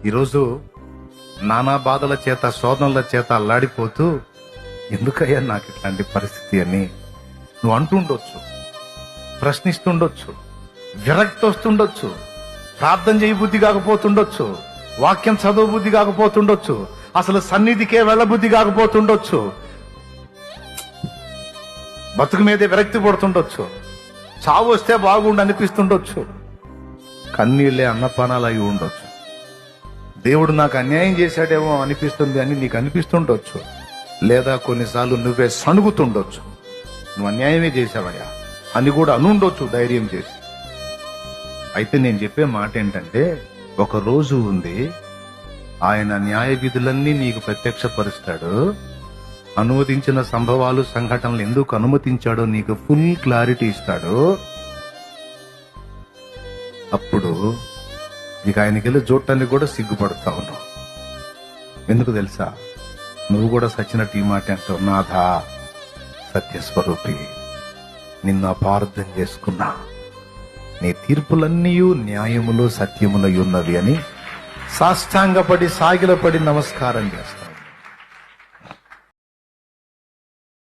ఈరోజు నానా బాధల చేత శోధనల చేత అల్లాడిపోతూ ఎందుకయ్యా నాకు ఇట్లాంటి పరిస్థితి అని నువ్వు అంటుండొచ్చు, ప్రశ్నిస్తుండొచ్చు, విరక్తి వస్తుండొచ్చు, ప్రార్థన చేయ బుద్ధి కాకపోతుండొచ్చు, వాక్యం చదువు బుద్ధి కాకపోతుండొచ్చు, అసలు సన్నిధికే వెళ్ళబుద్ధి కాకపోతుండొచ్చు, బతుకు మీదే విరక్తి పడుతుండొచ్చు, చావు వస్తే బాగుండు అనిపిస్తుండొచ్చు, కన్నీళ్లే అన్నపానాలు అయి ఉండొచ్చు, దేవుడు నాకు అన్యాయం చేశాడేమో అనిపిస్తుంది అని నీకు అనిపిస్తుండొచ్చు, లేదా కొన్నిసార్లు నువ్వే సణుగుతుండొచ్చు, నువ్వు అన్యాయమే చేశావయ్యా అని కూడా అనుండొచ్చు ధైర్యం చేసి. అయితే నేను చెప్పే మాట ఏంటంటే, ఒక రోజు ఉంది, ఆయన న్యాయ విధులన్నీ నీకు ప్రత్యక్షపరుస్తాడు. అనుమతించిన సంభవాలు సంఘటనలు ఎందుకు అనుమతించాడో నీకు ఫుల్ క్లారిటీ ఇస్తాడు. అప్పుడు ఇక ఆయనకి వెళ్ళి చూడటానికి కూడా సిగ్గుపడతా ఉన్నావు. ఎందుకు తెలుసా? నువ్వు కూడా సచ్చినట్టు ఈ మాట అంటావు, నాథా సత్యస్వరూపి, నిన్ను అపార్థం చేసుకున్నా, నీ తీర్పులన్నీ న్యాయములు సత్యములై ఉన్నవి అని సాష్టాంగపడి సాగిలపడి నమస్కారం చేస్తా.